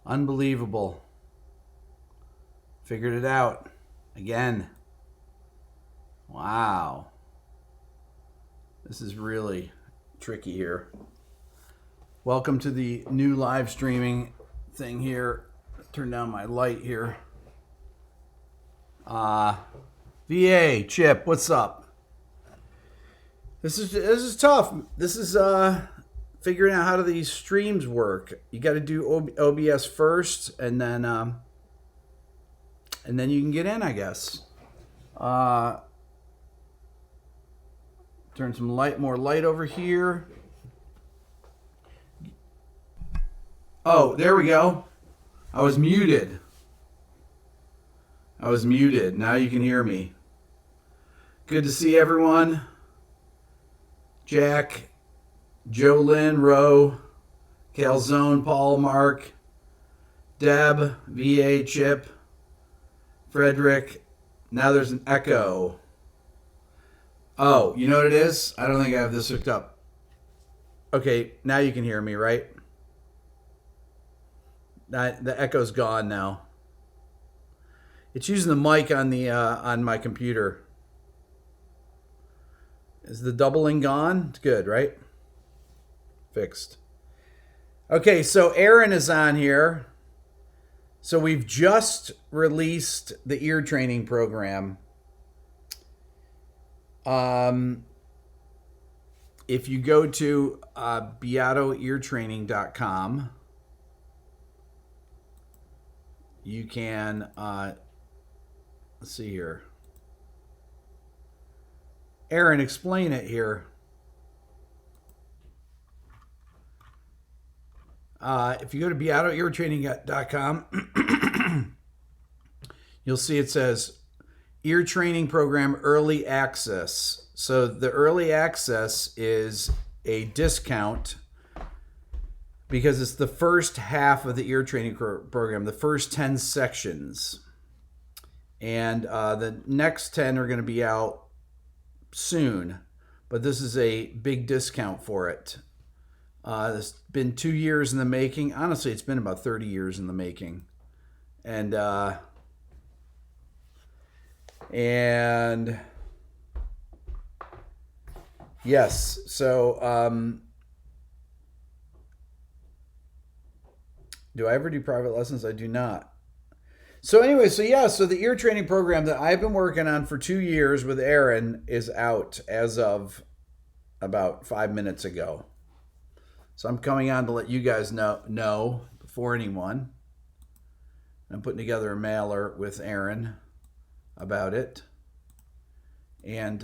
Unbelievable. Figured it out. Again. Wow. This is really tricky here. Welcome to the new live streaming thing here. Turn down my light here. VA, Chip, what's up? This is tough. This is figuring out how do these streams work. You got to do OBS first, and then you can get in, I guess. Turn some more light over here. Oh, there we go. I was muted. Now you can hear me. Good to see everyone. Jack, Jolyn, Roe, Calzone, Paul, Mark, Deb, VA, Chip, Frederick. Now there's an echo. Oh, you know what it is? I don't think I have this hooked up. Okay, now you can hear me, right? The echo's gone now. It's using the mic on the on my computer. Is the doubling gone? It's good, right? Fixed. Okay, so Aaron is on here. So we've just released the ear training program. If you go to beatoeartraining.com, you can, let's see here. Aaron, explain it here. If you go to beatoeartraining.com, you'll see it says Ear Training Program Early Access. So the early access is a discount because it's the first half of the ear training program, the first 10 sections. And the next 10 are going to be out soon, but this is a big discount for it. It's been 2 years in the making. Honestly, it's been about 30 years in the making. And yes, so do I ever do private lessons? I do not. So anyway, so the ear training program that I've been working on for 2 years with Aaron is out as of about 5 minutes ago. So I'm coming on to let you guys know before anyone. I'm putting together a mailer with Aaron about it. And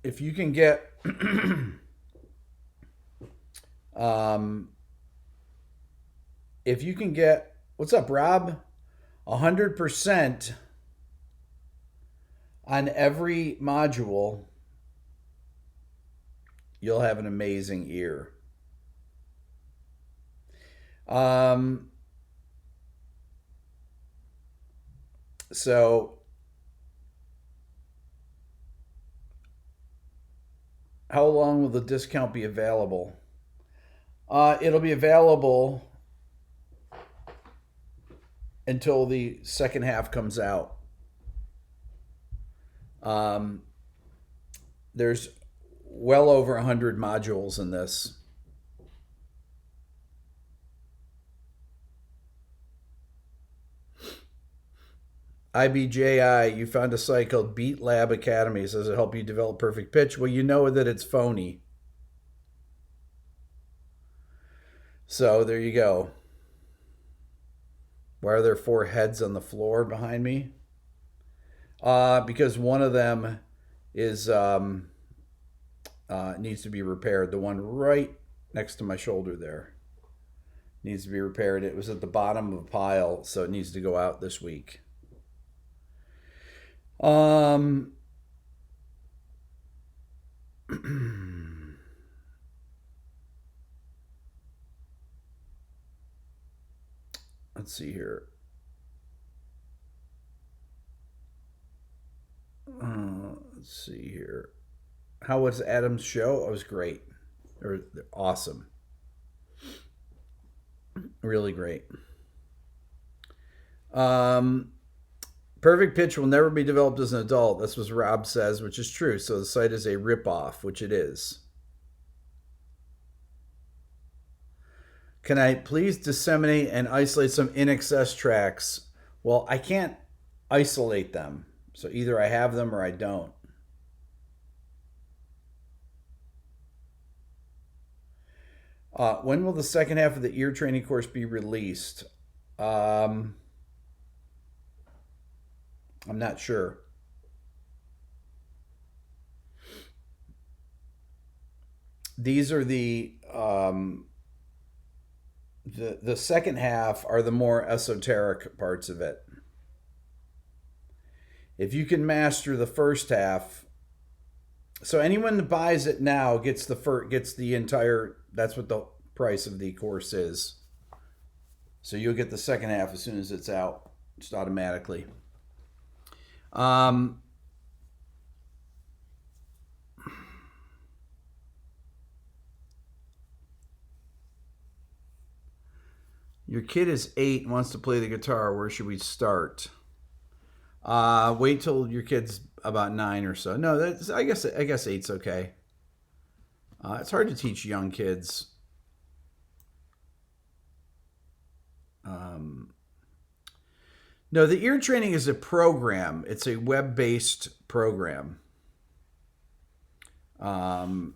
if you can get if you can get, what's up, Rob? 100% on every module, you'll have an amazing ear. So how long will the discount be available? It'll be available until the second half comes out. There's well over 100 modules in this. IBJI, you found a site called Beat Lab Academy. Does it help you develop perfect pitch? Well, you know that it's phony. So there you go. Why are there 4 heads on the floor behind me? Because one of them is needs to be repaired. The one right next to my shoulder there needs to be repaired. It was at the bottom of a pile, so it needs to go out this week. Let's see here. Let's see here. How was Adam's show? It was great. They're awesome. Really great. Um, Perfect Pitch will never be developed as an adult. That's what Rob says, which is true. So the site is a ripoff, which it is. Can I please disseminate and isolate some InXS tracks? Well, I can't isolate them. So either I have them or I don't. When will the second half of the ear training course be released? Um, I'm not sure. These are the second half are the more esoteric parts of it. If you can master the first half, so anyone that buys it now gets the entire. That's what the price of the course is. So you'll get the second half as soon as it's out, just automatically. Um, your kid is 8 and wants to play the guitar. Where should we start? Wait till your kid's about 9 or so. No, that's I guess eight's okay. It's hard to teach young kids. No, the ear training is a program. It's a web-based program. That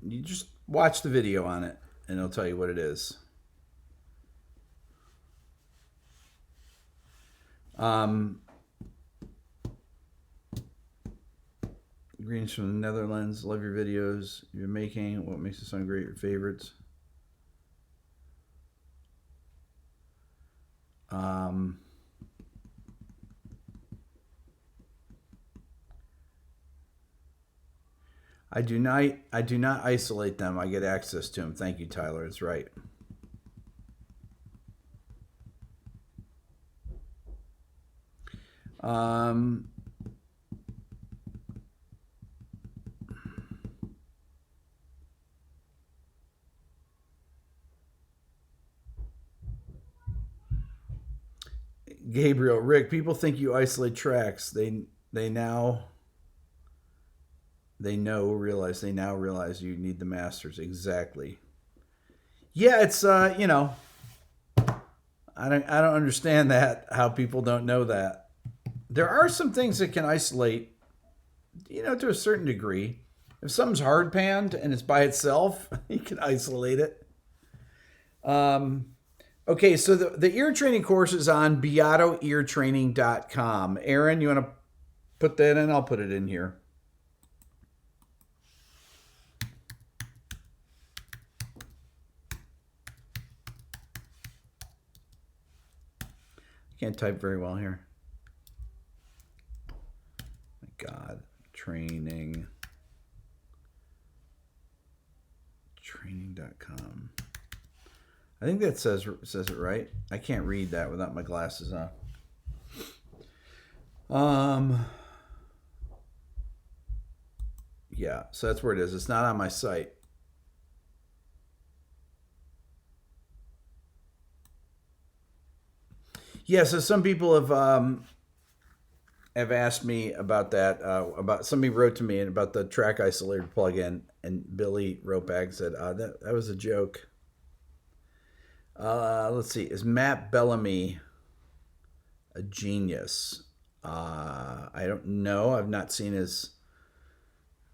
you just watch the video on it, and it'll tell you what it is. Greens from the Netherlands. Love your videos you're making. What makes it sound great? Your favorites. I do not isolate them. I get access to them. Thank you, Tyler. That's right. Gabriel, Rick, people think you isolate tracks. They now they now realize you need the masters. Exactly. Yeah, it's I don't understand that, how people don't know that. There are some things that can isolate, to a certain degree. If something's hard panned and it's by itself, you can isolate it. Okay, so the ear training course is on beatoeartraining.com. Aaron, you want to put that in? I'll put it in here. I can't type very well here. My God, training.com. I think that says it right. I can't read that without my glasses on. Yeah, so that's where it is. It's not on my site. Yeah, so some people have asked me about that. About somebody wrote to me about the track isolator plugin, and Billy wrote back and said that was a joke. Let's see. Is Matt Bellamy a genius? I don't know. I've not seen his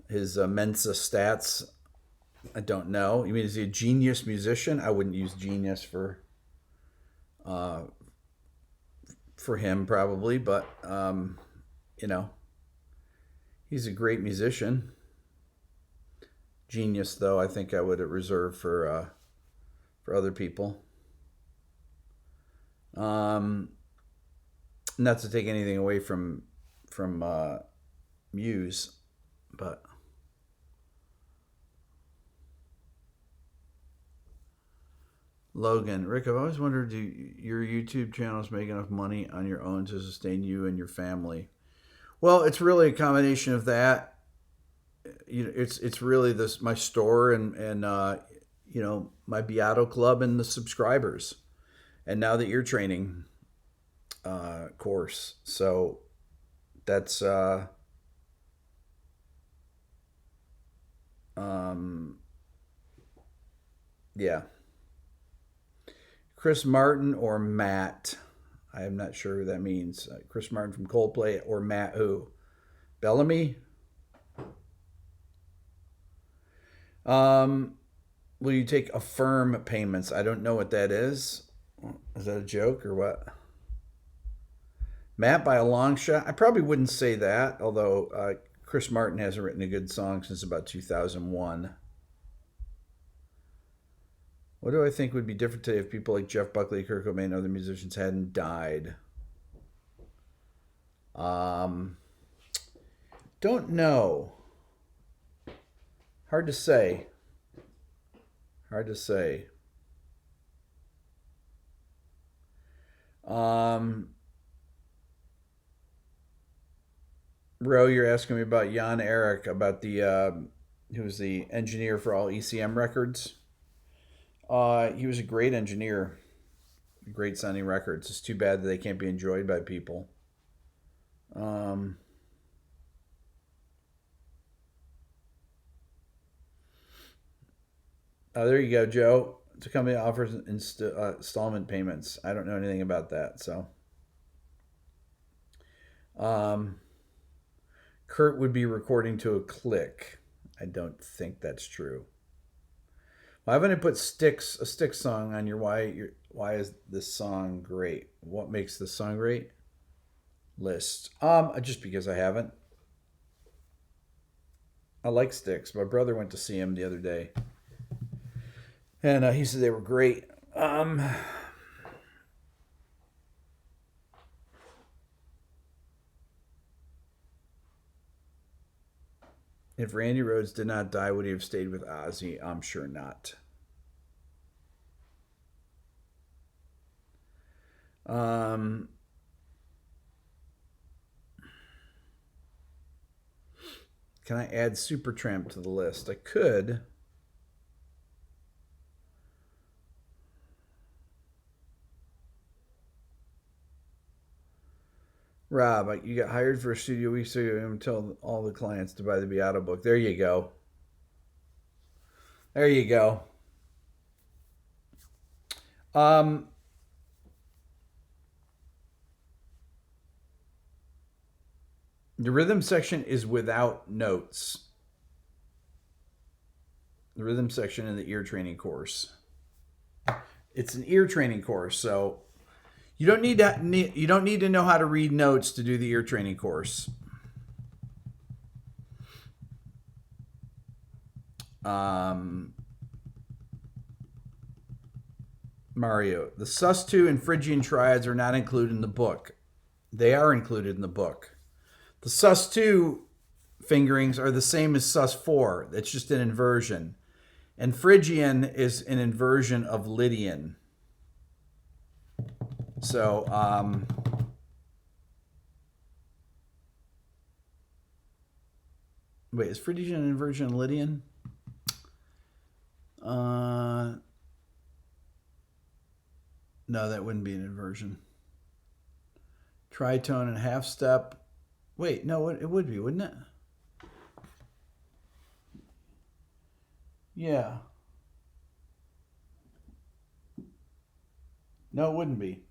Mensa stats. I don't know. You mean, is he a genius musician? I wouldn't use genius for him probably, but he's a great musician. Genius, though, I think I would reserve for other people. Not to take anything away from Muse, but Logan, Rick, I've always wondered, do your YouTube channels make enough money on your own to sustain you and your family? Well, it's really a combination of that. It's really this my store and my Beato Club and the subscribers, and now the ear training course. So that's um, yeah. Chris Martin or Matt? I am not sure who that means. Chris Martin from Coldplay or Matt who? Bellamy? Um, will you take affirm payments? I don't know what that is. Is that a joke or what? Matt by a long shot? I probably wouldn't say that, although Chris Martin hasn't written a good song since about 2001. What do I think would be different today if people like Jeff Buckley, Kurt Cobain, and other musicians hadn't died? Um, don't know. Hard to say. Hard to say. Um, Ro, you're asking me about Jan Eric, about the who was the engineer for all ECM records. He was a great engineer, great sounding records. It's too bad that they can't be enjoyed by people. Um, there you go, Joe. The company offers installment payments. I don't know anything about that. So, um, Kurt would be recording to a click. I don't think that's true. Why haven't I put a stick song on why is this song great? What makes this song great? List. Just because I haven't. I like Sticks. My brother went to see him the other day, and he said they were great. If Randy Rhoads did not die, would he have stayed with Ozzy? I'm sure not. Um, can I add Supertramp to the list? I could. Rob, you got hired for a studio week, so you tell all the clients to buy the Beato book. There you go. There you go. Um, the rhythm section is without notes. The rhythm section in the ear training course. It's an ear training course, so you don't need to know how to read notes to do the ear training course. Mario, the sus2 and Phrygian triads are not included in the book. They are included in the book. The sus2 fingerings are the same as sus4. It's just an inversion. And Phrygian is an inversion of Lydian. So, wait, is Phrygian an inversion of Lydian? No, that wouldn't be an inversion. Tritone and half step. Wait, no, it would be, wouldn't it? Yeah. No, it wouldn't be.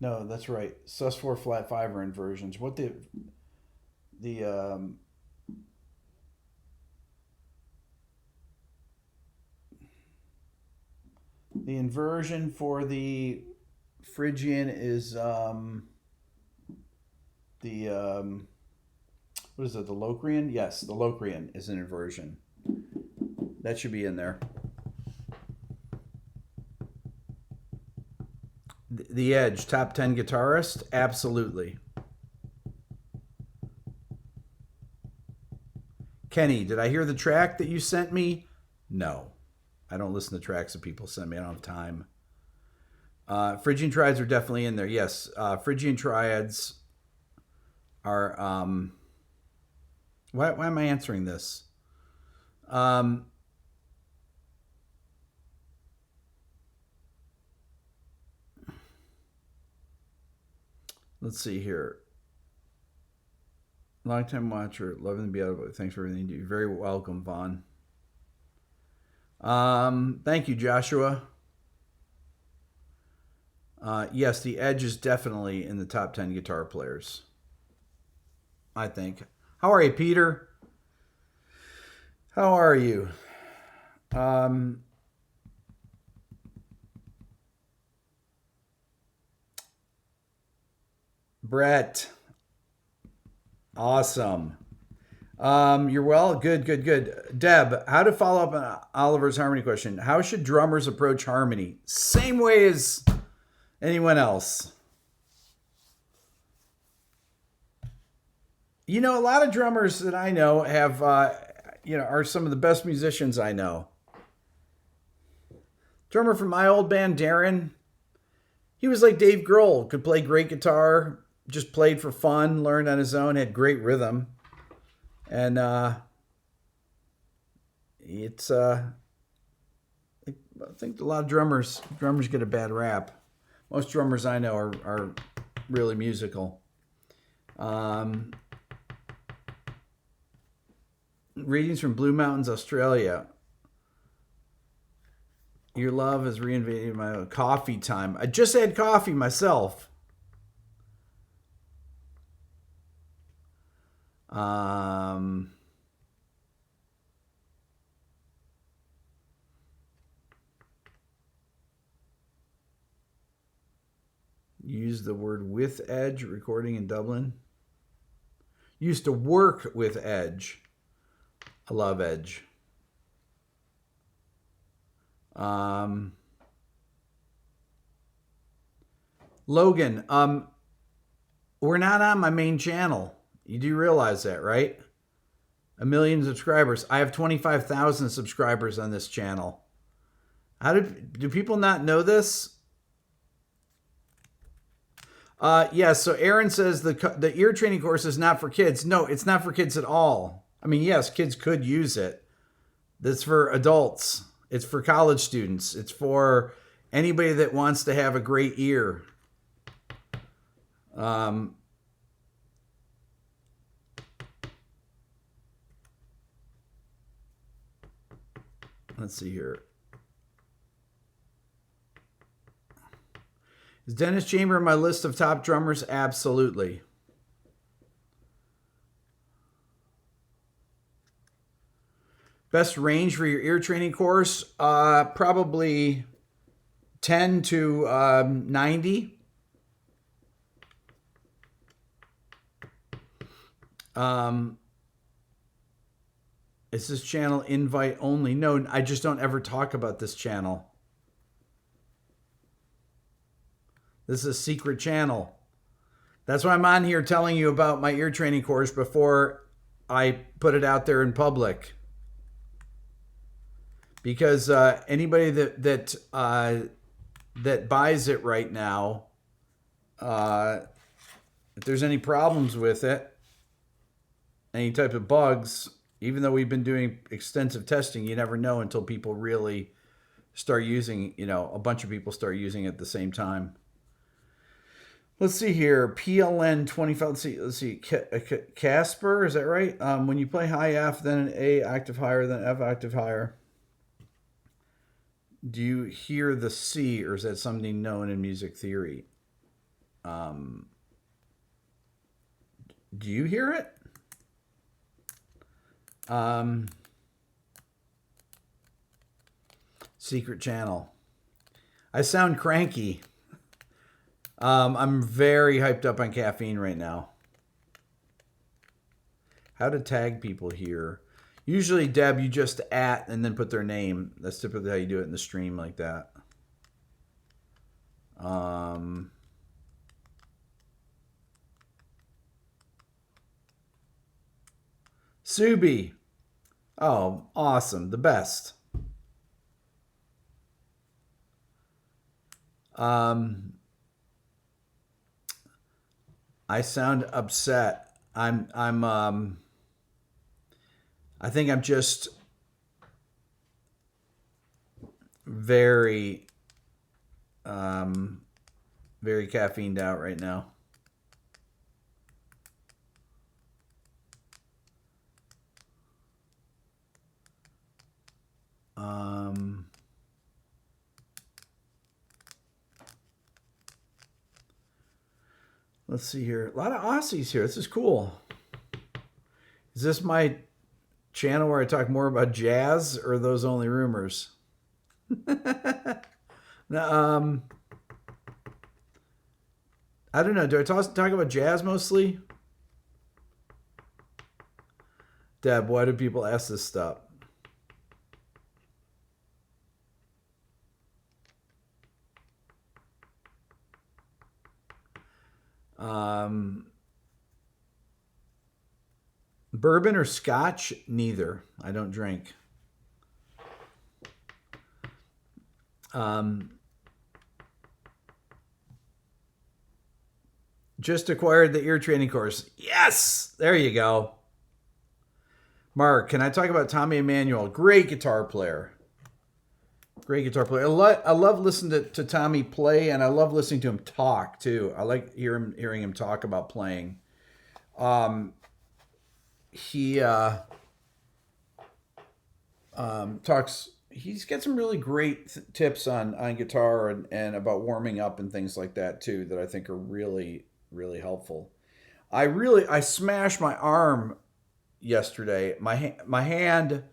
No, that's right. Sus4 flat 5 are inversions. What the the inversion for the Phrygian is the what is it? The Locrian? Yes, the Locrian is an inversion. That should be in there. The Edge, top 10 guitarist? Absolutely. Kenny, did I hear the track that you sent me? No. I don't listen to tracks that people send me. I don't have time. Phrygian triads are definitely in there. Yes, Phrygian triads are. Why am I answering this? Let's see here. Longtime watcher, loving the Beato. Thanks for everything you do. You're very welcome, Vaughn. Thank you, Joshua. Yes, the Edge is definitely in the top 10 guitar players, I think. How are you, Peter? How are you? Brett. Awesome. You're well. Good. Deb, how to follow up on Oliver's harmony question? How should drummers approach harmony? Same way as anyone else. You know, a lot of drummers that I know have, are some of the best musicians I know. Drummer from my old band, Darren, he was like Dave Grohl, could play great guitar, just played for fun, learned on his own, had great rhythm. And it's I think a lot of drummers get a bad rap. Most drummers I know are really musical. Readings from Blue Mountains, Australia. Your love has reinvented my coffee time. I just had coffee myself. Use the word with Edge recording in Dublin. Used to work with Edge. I love Edge. Logan, we're not on my main channel. You do realize that, right? 1 million subscribers. I have 25,000 subscribers on this channel. Do people not know this? So Aaron says the ear training course is not for kids. No, it's not for kids at all. I mean, yes, kids could use it. That's for adults. It's for college students. It's for anybody that wants to have a great ear. Let's see here. Is Dennis Chamber on my list of top drummers? Absolutely. Best range for your ear training course? Probably 10 to 90. Is this channel invite only? No, I just don't ever talk about this channel. This is a secret channel. That's why I'm on here telling you about my ear training course before I put it out there in public. Because anybody that buys it right now, if there's any problems with it, any type of bugs, even though we've been doing extensive testing, you never know until people really start using, a bunch of people start using it at the same time. Let's see here. PLN 25. Let's see. Casper, is that right? When you play high F, then an A octave higher, then F octave higher, do you hear the C, or is that something known in music theory? Do you hear it? Secret channel. I sound cranky. I'm very hyped up on caffeine right now. How to tag people here. Usually, Deb, you just at and then put their name. That's typically how you do it in the stream like that. Subi. Oh, awesome. The best. Um, I sound upset. I think I'm just very, um, very caffeined out right now. Um, let's see here. A lot of Aussies here. This is cool. Is this my channel where I talk more about jazz, or are those only rumors? No, I don't know. Do I talk about jazz mostly? Deb, why do people ask this stuff? Um, bourbon or scotch? Neither. I don't drink. Um, just acquired the ear training course. Yes! There you go. Mark, can I talk about Tommy Emmanuel? Great guitar player. Great guitar player. I love listening to Tommy play, and I love listening to him talk too. I like hearing him talk about playing. He talks. He's got some really great tips on guitar and about warming up and things like that too, that I think are really really helpful. I smashed my arm yesterday. My hand.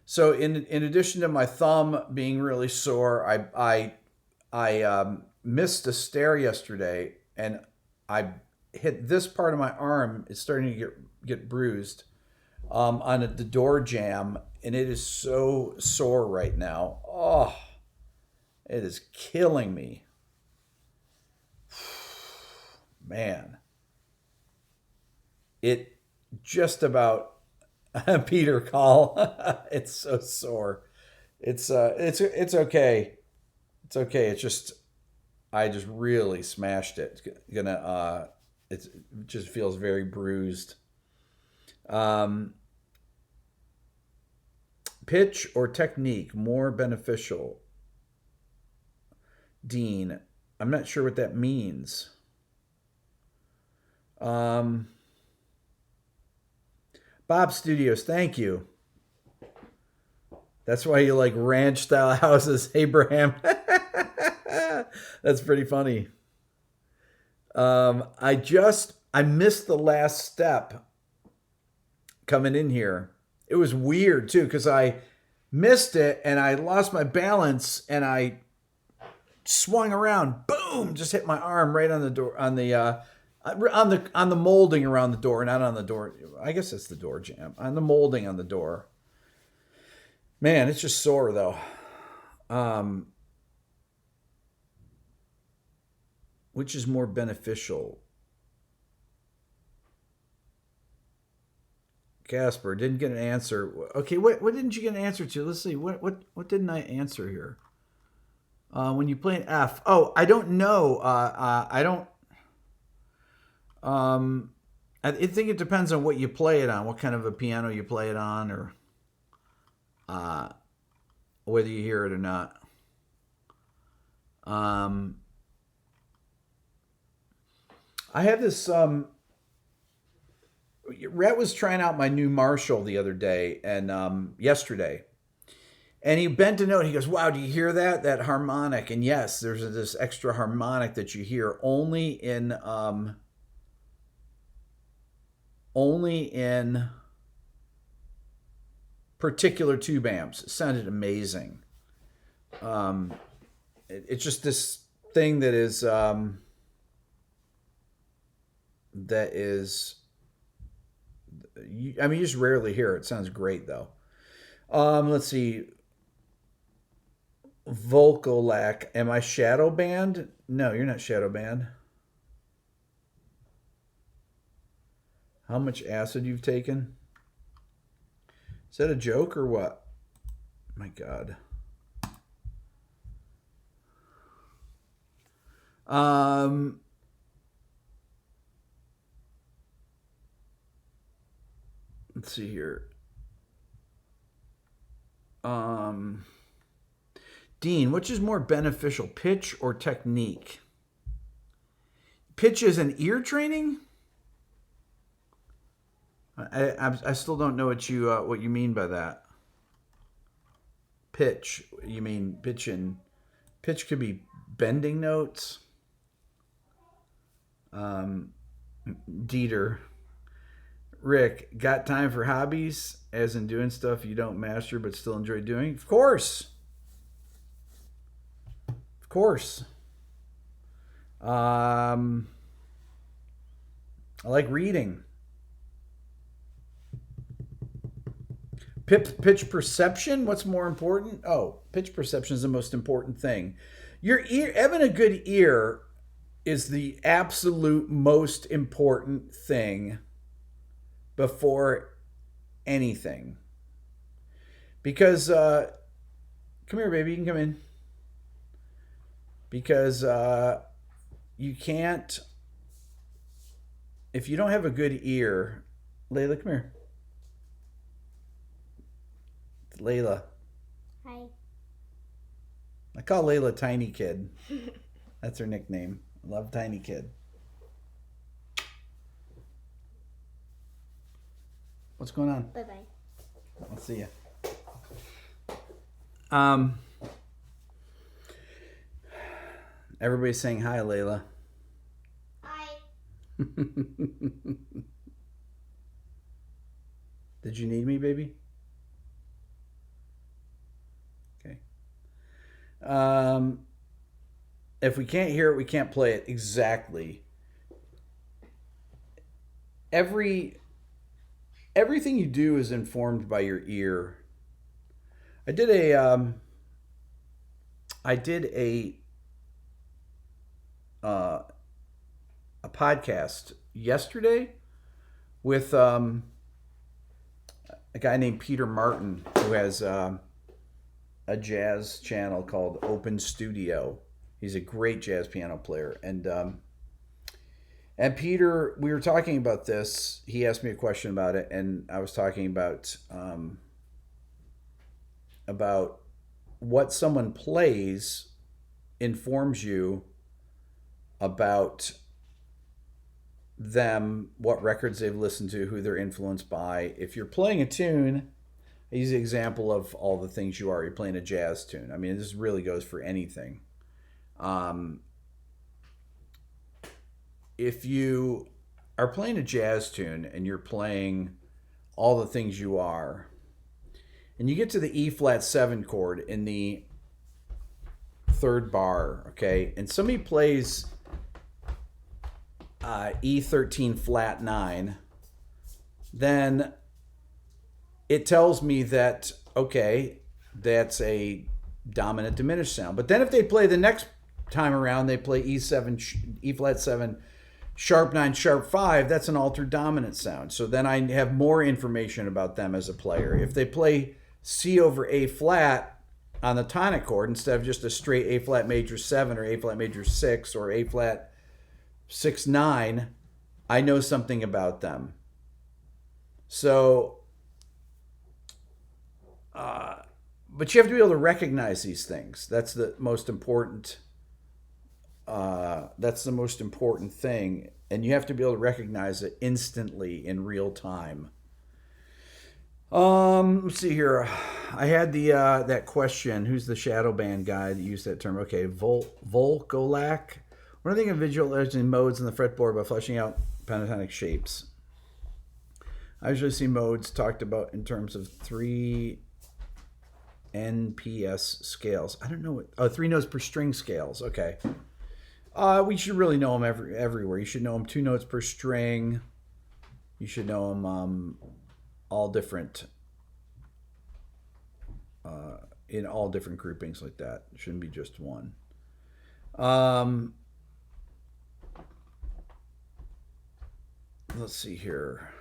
So in addition to my thumb being really sore, I missed a stair yesterday, and I hit this part of my arm. It's starting to get bruised on the door jamb, and it is so sore right now. Oh, it is killing me, man. It just about Peter call. It's so sore. It's okay. It's okay. It's just I just really smashed it. It just feels very bruised. Um, pitch or technique more beneficial? Dean, I'm not sure what that means. Um, Bob Studios, thank you. That's why you like ranch style houses, Abraham. That's pretty funny. I missed the last step coming in here. It was weird too because I missed it and I lost my balance and I swung around. Boom! Just hit my arm right on the door on the molding around the door, not on the door. I guess it's the door jamb on the molding on the door. Man, it's just sore though. Um, which is more beneficial? Casper didn't get an answer. Okay, what didn't you get an answer to? Let's see. What didn't I answer here? When you play an F. Oh, I don't know. I don't. I think it depends on what you play it on, what kind of a piano you play it on, or uh, whether you hear it or not. Um, I have this. Rhett was trying out my new Marshall the other day and yesterday, and he bent a note. He goes, "Wow, do you hear that? That harmonic?" And yes, there's this extra harmonic that you hear only in particular tube amps. It sounded amazing. Um, it's just this thing that is. I mean, you just rarely hear it. It sounds great though. Let's see. Volcolac. Am I shadow banned? No, you're not shadow banned. How much acid you've taken? Is that a joke or what? My God. Um, let's see here. Dean, which is more beneficial, pitch or technique? Pitch is an ear training? I still don't know what you mean by that. Pitch. You mean pitching? Pitch could be bending notes. Dieter. Rick, got time for hobbies, as in doing stuff you don't master but still enjoy doing? Of course. Of course. I like reading. Pitch perception. What's more important? Oh, pitch perception is the most important thing. Your ear, having a good ear, is the absolute most important thing before anything. Because, come here, baby. You can come in. Because you can't. If you don't have a good ear, Layla, come here. Layla. Hi. I call Layla Tiny Kid. That's her nickname. I love Tiny Kid. What's going on? Bye-bye. I'll see you. Everybody's saying hi, Layla. Hi. Did you need me, baby? Okay. If we can't hear it, we can't play it. Exactly. Everything you do is informed by your ear. I did a podcast yesterday with a guy named Peter Martin, who has a jazz channel called Open Studio. He's a great jazz piano player, and Peter, we were talking about this. He asked me a question about it, and I was talking about what someone plays informs you about them, what records they've listened to, who they're influenced by. If you're playing a tune, I use the example of all the things you are. You're playing a jazz tune. I mean, this really goes for anything. If you are playing a jazz tune and you're playing all the things you are, and you get to the E flat 7 chord in the third bar, okay, and somebody plays E13 flat 9, then it tells me that, okay, that's a dominant diminished sound. But then if they play the next time around, they play E7, E flat 7, sharp 9, sharp 5, that's an altered dominant sound. So then I have more information about them as a player. If they play C over A flat on the tonic chord instead of just a straight A flat major 7 or A flat major 6 or A flat 6, 9, I know something about them. So, but you have to be able to recognize these things. That's the most important. That's the most important thing, and you have to be able to recognize it instantly in real time. Let's see here. I had the that question. Who's the shadow band guy that used that term? Okay, Volkolak. What do you think of visualizing modes in the fretboard by fleshing out pentatonic shapes? I usually see modes talked about in terms of 3 NPS scales. I don't know what. 3 notes per string scales. Okay. We should really know them everywhere. You should know them 2 notes per string. You should know them all different, in all different groupings like that. It shouldn't be just one. Let's see here.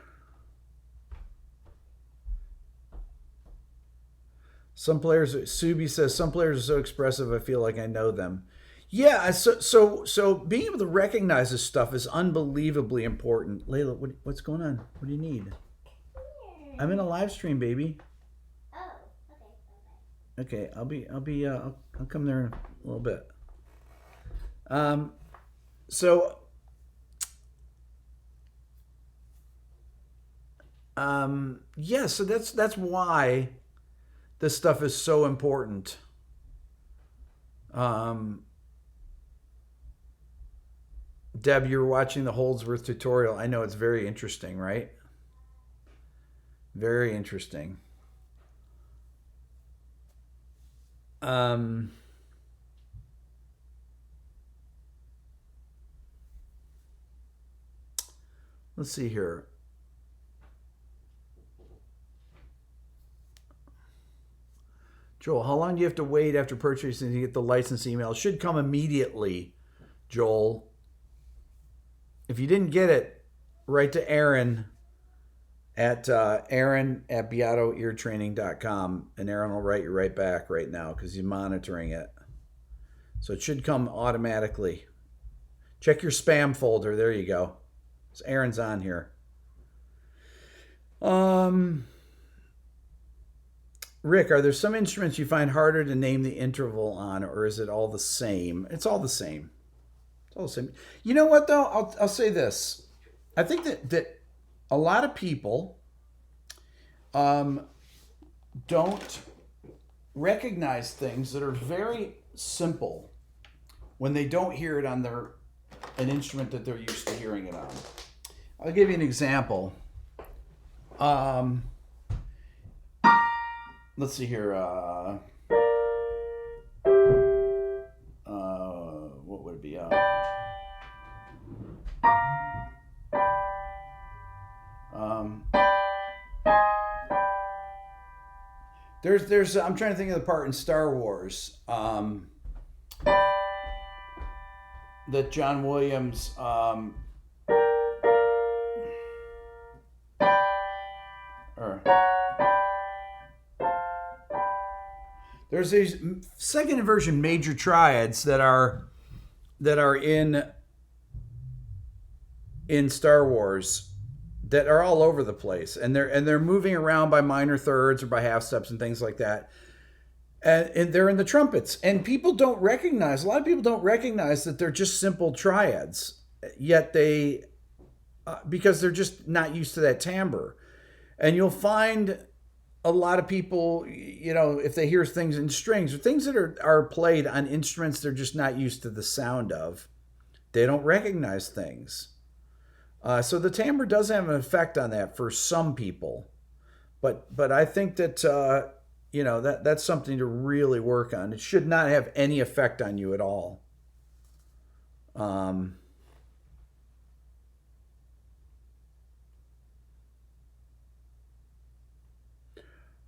Some players, Subi says, some players are so expressive I feel like I know them. Yeah, so being able to recognize this stuff is unbelievably important. Layla, what's going on? What do you need? I'm in a live stream, baby. Oh, Okay, I'll come there in a little bit. Um, so yeah, so that's why this stuff is so important. Um, Deb, you're watching the Holdsworth tutorial. I know it's very interesting, right? Very interesting. Um, let's see here. Joel, how long do you have to wait after purchasing to get the license email? It should come immediately, Joel. If you didn't get it, write to Aaron at Aaron@beatoeartraining.com, and Aaron will write you right back right now because he's monitoring it. So it should come automatically. Check your spam folder. There you go. So Aaron's on here. Rick, are there some instruments you find harder to name the interval on, or is it all the same? It's all the same. It's all the same. You know what though? I'll say this. I think that a lot of people don't recognize things that are very simple when they don't hear it on an instrument that they're used to hearing it on. I'll give you an example. Let's see here. What would it be? There's. I'm trying to think of the part in Star Wars that John Williams. Or there's these second inversion major triads that are in Star Wars that are all over the place, and they're moving around by minor thirds or by half steps and things like that. And they're in the trumpets, and people don't recognize. A lot of people don't recognize that they're just simple triads, yet they because they're just not used to that timbre. And you'll find a lot of people, if they hear things in strings or things that are played on instruments they're just not used to the sound of, they don't recognize things. So the timbre does have an effect on that for some people, but I think that that's something to really work on. It should not have any effect on you at all.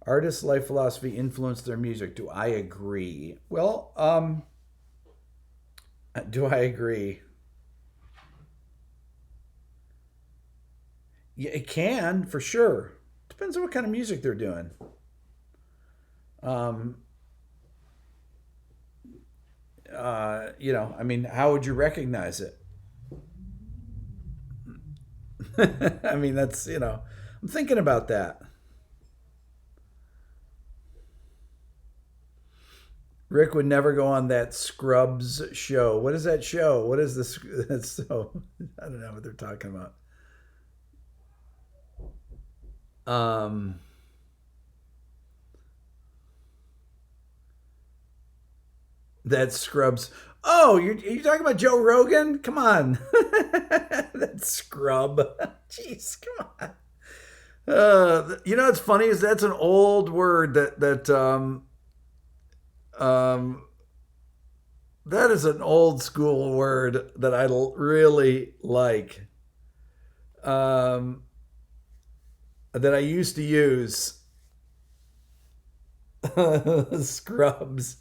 Artists' life philosophy influenced their music. Do I agree? Well, do I agree? Yeah, it can for sure. Depends on what kind of music they're doing. Um, I mean, how would you recognize it? I mean, that's, I'm thinking about that. Rick would never go on that Scrubs show. What is that show? What is this? That's so, I don't know what they're talking about. Um, that Scrubs. Oh, you're talking about Joe Rogan? Come on. That scrub. Jeez, come on. What's funny is that's an old word that is an old school word that I really like. That I used to use. Scrubs.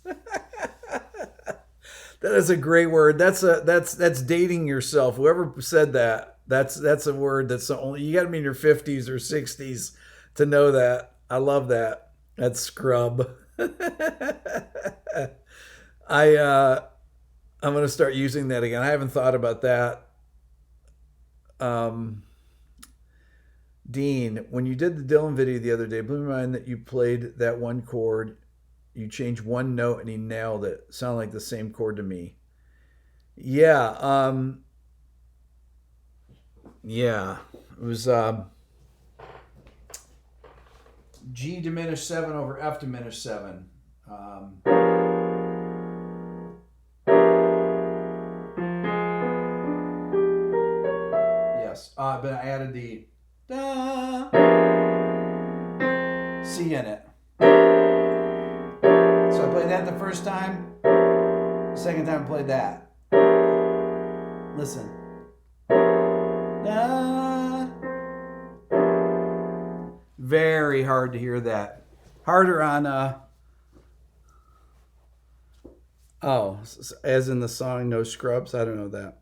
That is a great word. That's dating yourself. Whoever said that, that's a word that's only you got to be in your 50s or 60s to know that. I love that. That's scrub. I I'm going to start using that again. I haven't thought about that. Dean, when you did the Dylan video the other day, blew my mind that you played that one chord. You changed one note and he nailed it. Sounded like the same chord to me. Yeah. Yeah. It was G diminished 7 over F diminished 7. Yes. But I added the da C in it. So I played that the first time. The second time I played that. Listen. Da. Very hard to hear that. Harder on oh, as in the song No Scrubs. I don't know that.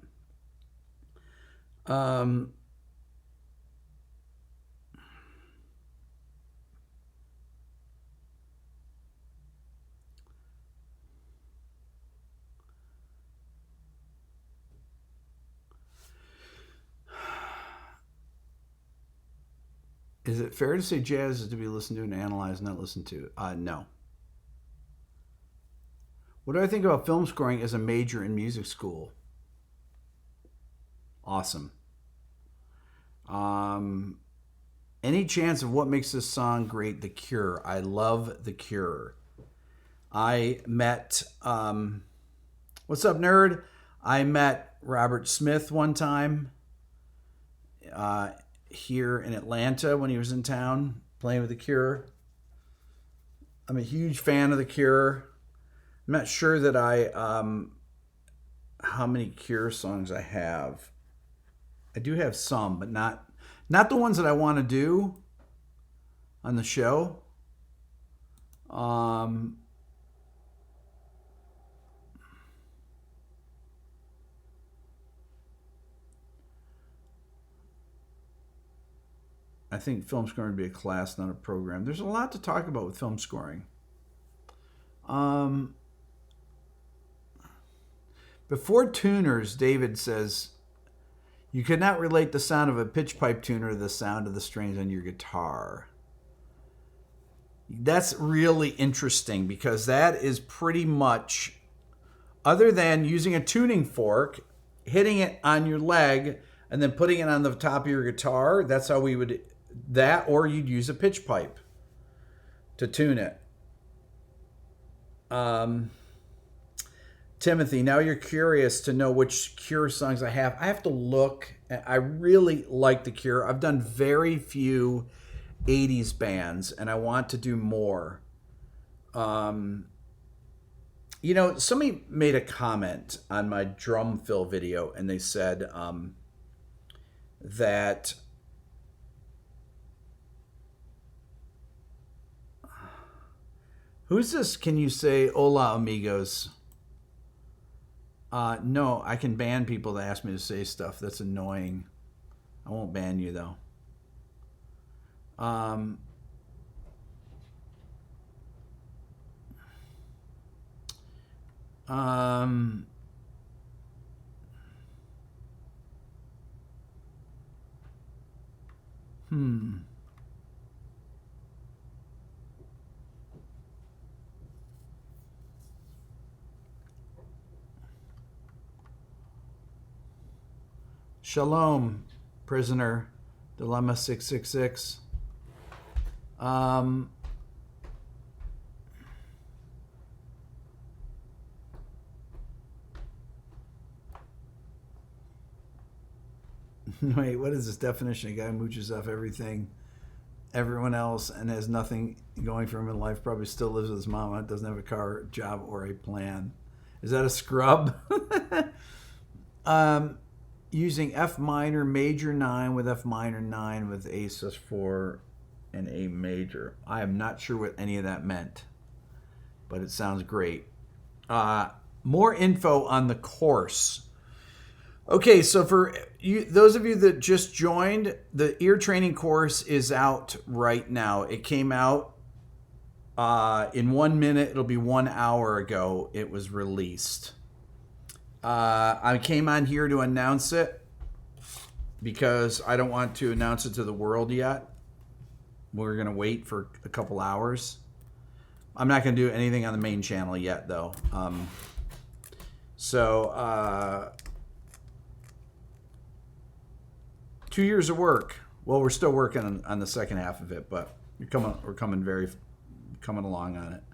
Is it fair to say jazz is to be listened to and analyzed, not listened to? No. What do I think about film scoring as a major in music school? Awesome. Any chance of what makes this song great? The Cure. I love The Cure. I met, what's up, nerd? I met Robert Smith one time here in Atlanta when he was in town playing with The Cure. I'm a huge fan of The Cure. I'm not sure that how many Cure songs I have. I do have some, but not the ones that I want to do on the show. I think film scoring would be a class, not a program. There's a lot to talk about with film scoring. Before tuners, David says, you could not relate the sound of a pitch pipe tuner to the sound of the strings on your guitar. That's really interesting because that is pretty much, other than using a tuning fork, hitting it on your leg, and then putting it on the top of your guitar, that's how we would, that, or you'd use a pitch pipe to tune it. Timothy, now you're curious to know which Cure songs I have. I have to look. I really like The Cure. I've done very few 80s bands, and I want to do more. You know, somebody made a comment on my drum fill video, and they said that who's this? Can you say hola, amigos? No, I can ban people that ask me to say stuff. That's annoying. I won't ban you, though. Shalom, prisoner. Dilemma 666. Wait, what is this definition? A guy mooches off everyone else, and has nothing going for him in life, probably still lives with his mama, doesn't have a car, job, or a plan. Is that a scrub? Using F minor major 9 with F minor 9 with A sus4 and A major. I am not sure what any of that meant, but it sounds great. More info on the course. Okay, so for you, those of you that just joined, the ear training course is out right now. It came out in 1 minute. It'll be 1 hour ago it was released. I came on here to announce it because I don't want to announce it to the world yet. We're going to wait for a couple hours. I'm not going to do anything on the main channel yet, though. So, 2 years of work. Well, we're still working on the second half of it, but we're coming along on it.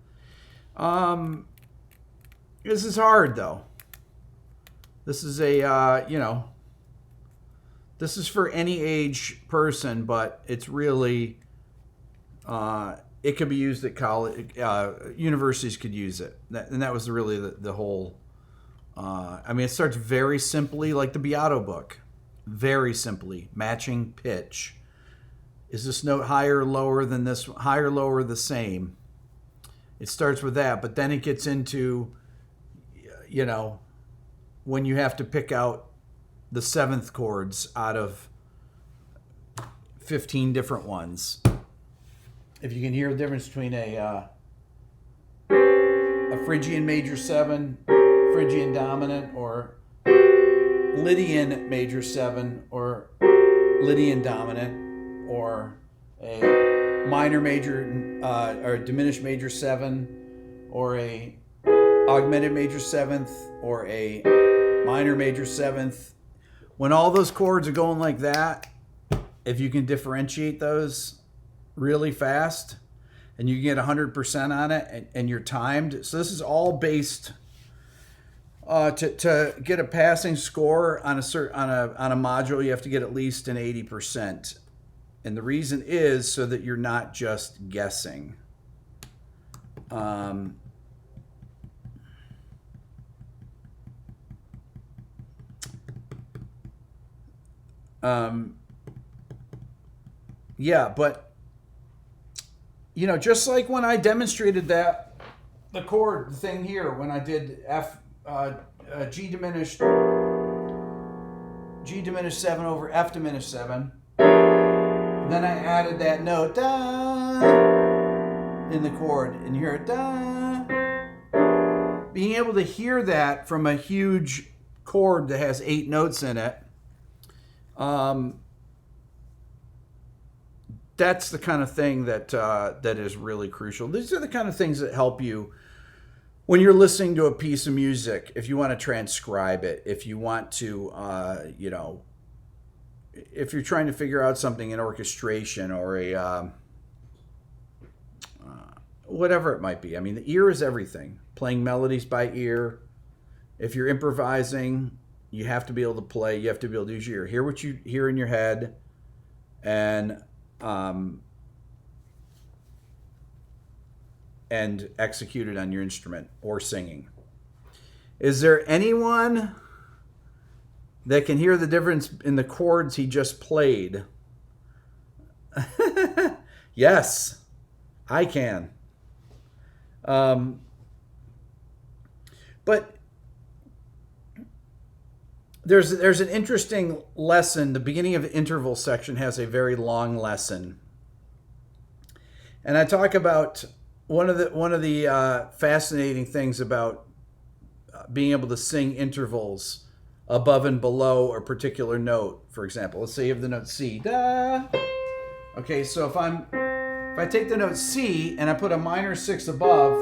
This is hard, though. This is this is for any age person, but it's really, it could be used at college. Universities could use it, and that was really the whole. It starts very simply, like the Beato book. Very simply, matching pitch. Is this note higher or lower than this? Higher, lower, the same. It starts with that, but then it gets into, when you have to pick out the seventh chords out of 15 different ones. If you can hear the difference between a Phrygian major 7, Phrygian dominant, or Lydian major 7, or Lydian dominant, or a minor major or diminished major 7, or a augmented major 7th, or a minor major 7th. When all those chords are going like that, if you can differentiate those really fast and you get 100% on it and you're timed. So this is all based to get a passing score on a module, you have to get at least an 80%. And the reason is so that you're not just guessing. Yeah, but just like when I demonstrated the chord thing here, when I did G diminished 7 over F diminished 7, then I added that note da in the chord, and you hear it da. Being able to hear that from a huge chord that has 8 notes in it, that's the kind of thing that is really crucial. These are the kind of things that help you when you're listening to a piece of music. If you want to transcribe it, if you want to, if you're trying to figure out something in orchestration or a whatever it might be. The ear is everything. Playing melodies by ear. If you're improvising, you have to be able to play. You have to be able to use your ear. Hear what you hear in your head, and execute it on your instrument or singing. Is there anyone that can hear the difference in the chords he just played? Yes, I can. But there's an interesting lesson. The beginning of the interval section has a very long lesson, and I talk about one of the fascinating things about being able to sing intervals above and below a particular note. For example, let's say you have the note C, da. Okay, so if I take the note C and I put a minor 6 above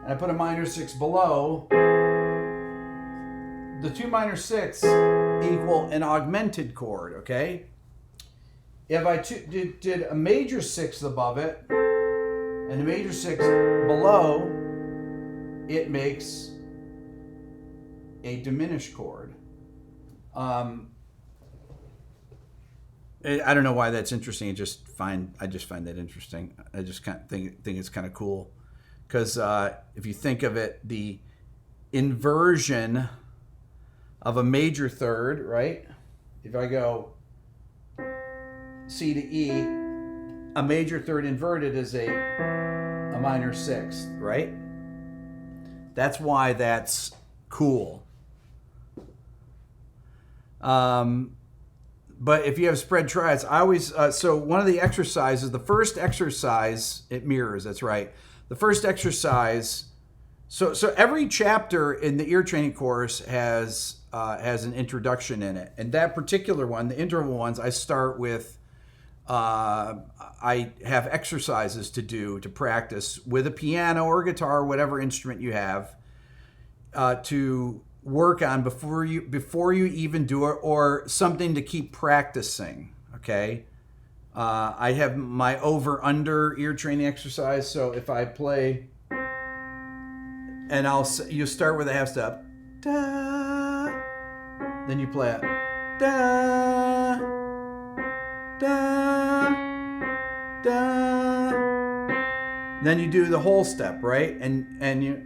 and I put a minor 6 below, the 2 minor 6 equal an augmented chord, okay? If I did a major 6 above it and a major 6 below, it makes a diminished chord. I don't know why that's interesting. I just find that interesting. I just kind of think it's kind of cool, because if you think of it, the inversion of a major third, right? If I go C to E, a major third inverted is a minor 6th, right? That's why that's cool. But if you have spread triads, I always, so one of the exercises, the first exercise, it mirrors, that's right. The first exercise, So every chapter in the ear training course has an introduction in it, and that particular one, the interval ones, I start with. I have exercises to do to practice with a piano or guitar, whatever instrument you have, to work on before you even do it, or something to keep practicing. Okay. I have my over under ear training exercise. So if I play, and you start with a half step, da, then you play it, da, da, da, then you do the whole step, right? And you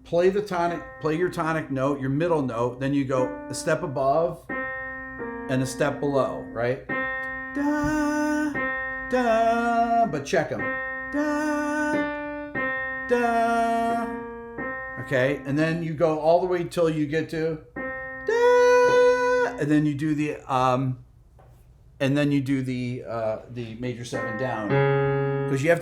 play your tonic note, your middle note, then you go a step above and a step below, right? Da, da, but check them. Da, da. Okay, and then you go all the way till you get to da, and then you do the major 7 down, because you have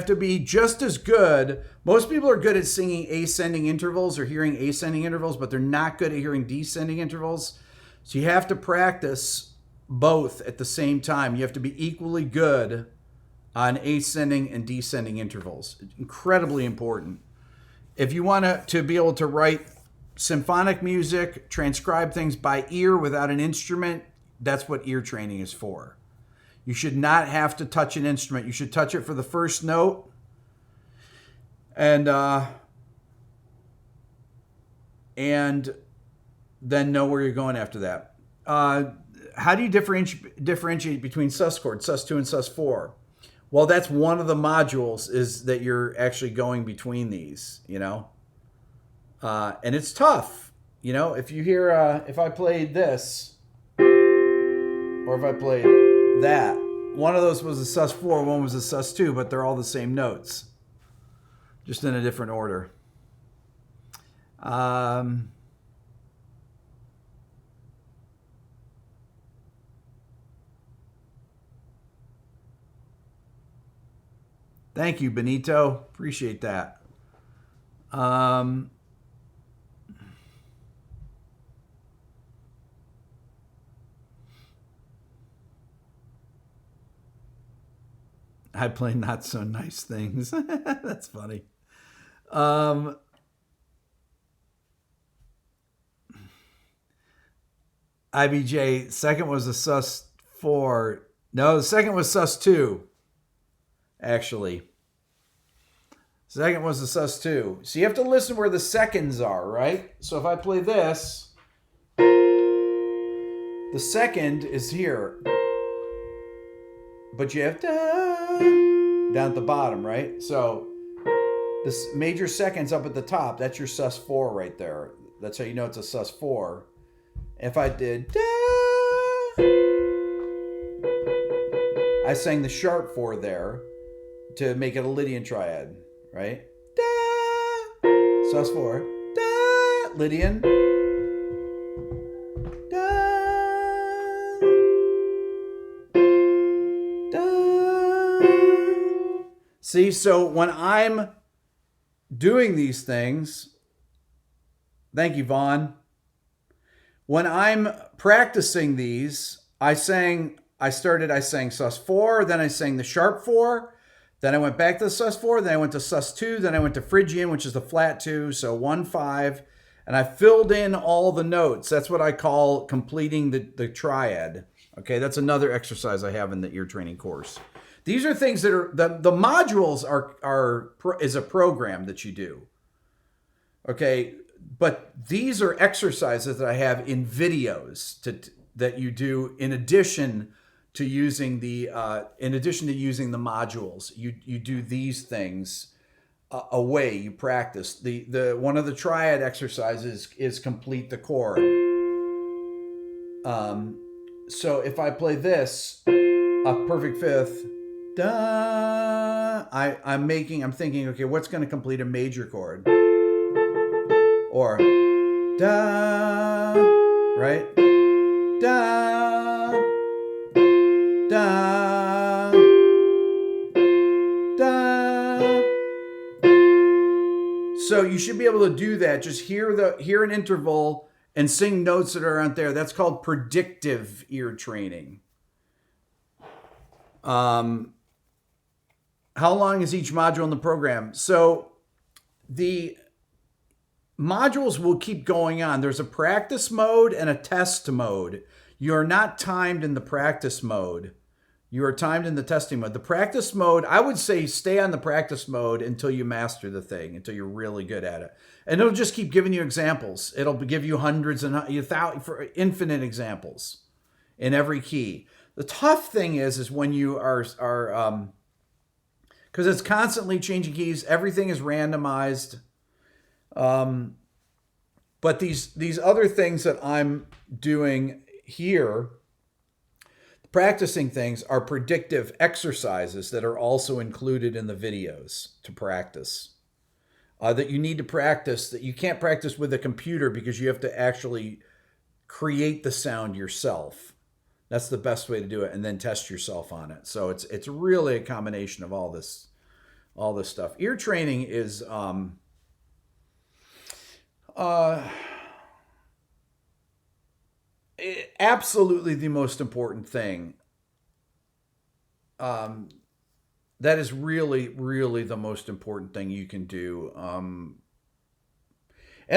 to be just as good. Most people are good at singing ascending intervals or hearing ascending intervals, but they're not good at hearing descending intervals. So you have to practice both at the same time. You have to be equally good on ascending and descending intervals. It's incredibly important. If you want to be able to write symphonic music, transcribe things by ear without an instrument, that's what ear training is for. You should not have to touch an instrument. You should touch it for the first note, and then know where you're going after that. How do you differentiate between sus chords, sus2 and sus4? Well, that's one of the modules, is that you're actually going between these, and it's tough. If you hear, if I played this, or if I played that, one of those was a sus4, one was a sus2, but they're all the same notes, just in a different order. Thank you, Benito. Appreciate that. I play not so nice things. That's funny. IBJ, second was a sus4. No, the second was sus2. Actually, second was the sus2. So you have to listen where the seconds are, right? So if I play this, the second is here, but you have to down at the bottom, right? So this major second's up at the top. That's your sus4 right there. That's how you know it's a sus4. If I did da, I sang the sharp 4 there to make it a Lydian triad, right? Da, sus4, da, Lydian, da, da. See, so when I'm doing these things, thank you, Vaughn. When I'm practicing these, I sang sus4, then I sang the sharp 4, then I went back to the sus4, then I went to sus2, then I went to Phrygian, which is the flat 2, so 1, 5, and I filled in all the notes. That's what I call completing the triad. Okay, that's another exercise I have in the ear training course. These are things that are, the modules is a program that you do. Okay, but these are exercises that I have in videos that you do in addition to using the modules. You do these things away. You practice the one of the triad exercises is complete the chord. So if I play this, a perfect fifth, da, I'm thinking, okay, what's going to complete a major chord? Or da, right? Da, da, So you should be able to do that. Just hear an interval and sing notes that aren't there. That's called predictive ear training. How long is each module in the program? So the modules will keep going on. There's a practice mode and a test mode. You're not timed in the practice mode. You are timed in the testing mode. The practice mode, I would say stay on the practice mode until you master the thing, until you're really good at it. And it'll just keep giving you examples. It'll give you hundreds and for infinite examples in every key. The tough thing is when you are because it's constantly changing keys. Everything is randomized. But these other things that I'm doing here, practicing things, are predictive exercises that are also included in the videos to practice. That you need to practice, that you can't practice with a computer because you have to actually create the sound yourself. That's the best way to do it, and then test yourself on it. So it's really a combination of all this stuff. Ear training is absolutely the most important thing. That is really, really the most important thing you can do. And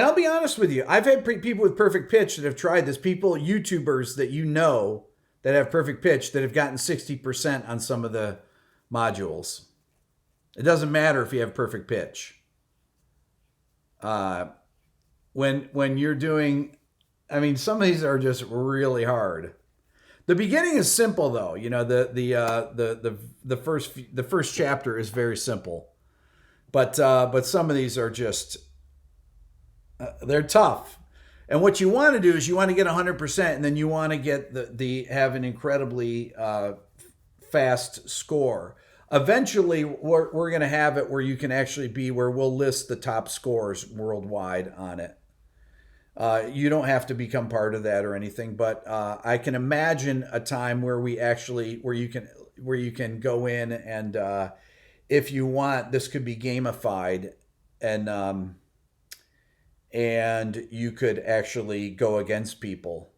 I'll be honest with you, I've had people with perfect pitch that have tried this. People, YouTubers that you know that have perfect pitch that have gotten 60% on some of the modules. It doesn't matter if you have perfect pitch. When you're doing, I mean, some of these are just really hard. The beginning is simple though. You know, the first chapter is very simple, but some of these are just they're tough. And what you want to do is you want to get 100%, and then you want to get have an incredibly fast score. Eventually, we're going to have it where you can actually be where we'll list the top scores worldwide on it. You don't have to become part of that or anything, but I can imagine a time where you can go in and if you want, this could be gamified, and you could actually go against people.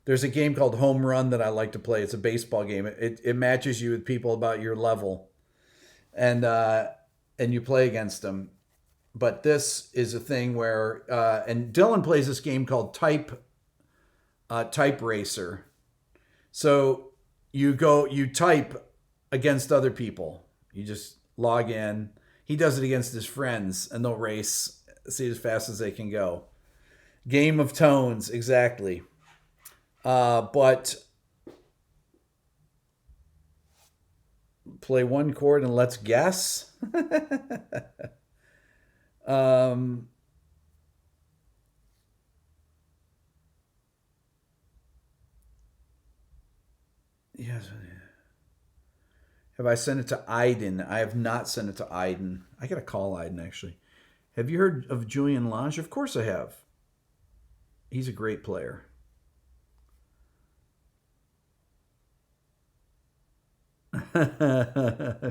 There's a game called Home Run that I like to play. It's a baseball game. It matches you with people about your level, and you play against them. But this is a thing where, and Dylan plays this game called Type Racer. So you type against other people. You just log in. He does it against his friends, and they'll race, see as fast as they can go. Game of tones, exactly. But play one chord and let's guess. Yes. Have I sent it to Iden? I have not sent it to Iden. I gotta call Iden actually. Have you heard of Julian Lange? Of course I have. He's a great player.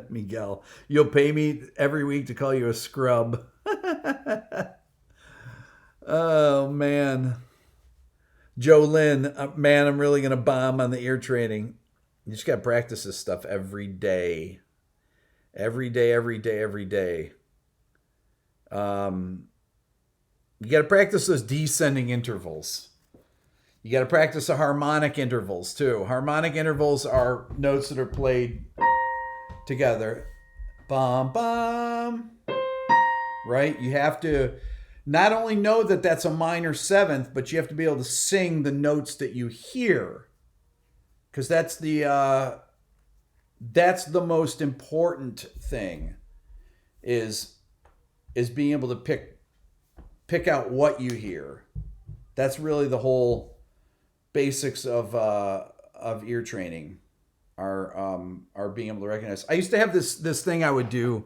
Miguel, you'll pay me every week to call you a scrub. Oh man. Joe Lynn, man, I'm really gonna bomb on the ear training. You just gotta practice this stuff every day. Every day, every day, every day. You gotta practice those descending intervals. You gotta practice the harmonic intervals too. Harmonic intervals are notes that are played together. Bum, bum. Right? You have to not only know that that's a minor seventh, but you have to be able to sing the notes that you hear, because that's the most important thing is being able to pick out what you hear. That's really the whole basics of ear training are being able to recognize. I used to have this thing I would do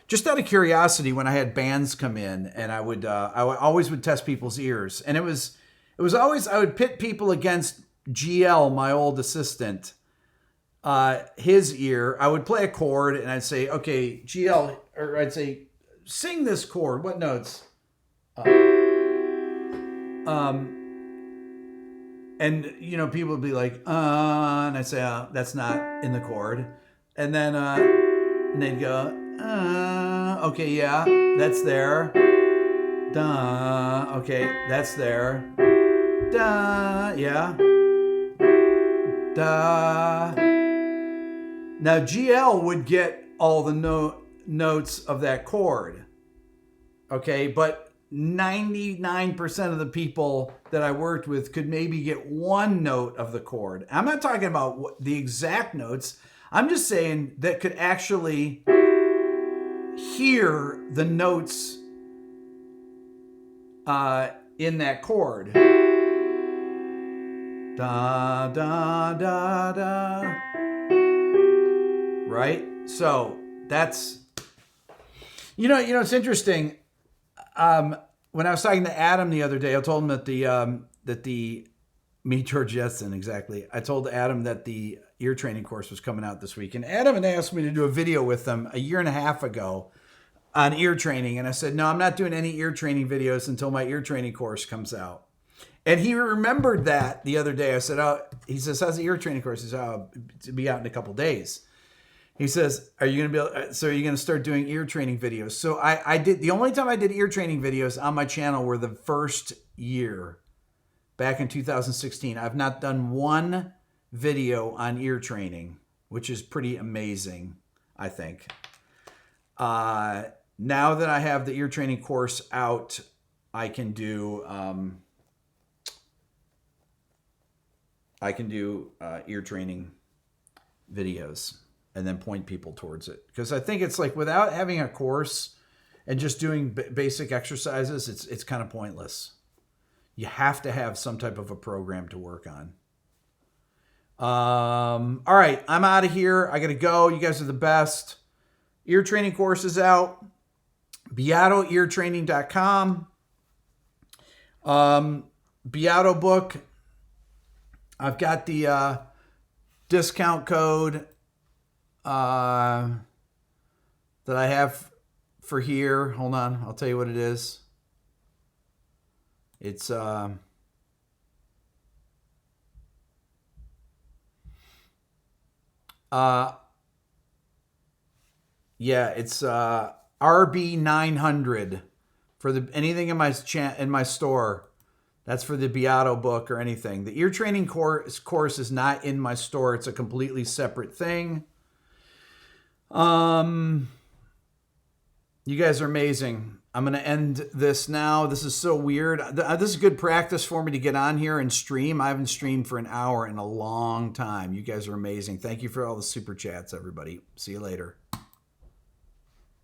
just out of curiosity when I had bands come in, and I always would test people's ears, and it was always I would pit people against GL, my old assistant, his ear. I would play a chord and I'd say, okay, GL, or I'd say, sing this chord. What notes? And people would be like, and I'd say, that's not in the chord. And then and they'd go, okay, yeah, that's there. Da, okay, that's there. Da, yeah. Da. Now GL would get all the notes of that chord. Okay, but 99% of the people that I worked with could maybe get one note of the chord. I'm not talking about the exact notes. I'm just saying that could actually hear the notes in that chord. Da, da, da, da. Right? So that's, it's interesting. When I was talking to Adam the other day, I told him that me, George Jetson, exactly. I told Adam that the ear training course was coming out this week. And Adam had asked me to do a video with them a year and a half ago on ear training. And I said, no, I'm not doing any ear training videos until my ear training course comes out. And he remembered that the other day. I said, he says, how's the ear training course? He says, to be out in a couple days. He says, are you going to start doing ear training videos? So I did. The only time I did ear training videos on my channel were the first year, back in 2016. I've not done one video on ear training, which is pretty amazing, I think. Now that I have the ear training course out, I can do ear training videos and then point people towards it. Because I think it's like, without having a course and just doing basic exercises, it's kind of pointless. You have to have some type of a program to work on. All right, I'm out of here. I got to go. You guys are the best. Ear training course is out. BeatoEarTraining.com. Beato book. I've got the discount code that I have for here. Hold on, I'll tell you what it is. It's it's RB900 for anything in my store. That's for the Beato book or anything. The ear training course is not in my store. It's a completely separate thing. You guys are amazing. I'm going to end this now. This is so weird. This is good practice for me to get on here and stream. I haven't streamed for an hour in a long time. You guys are amazing. Thank you for all the super chats, everybody. See you later.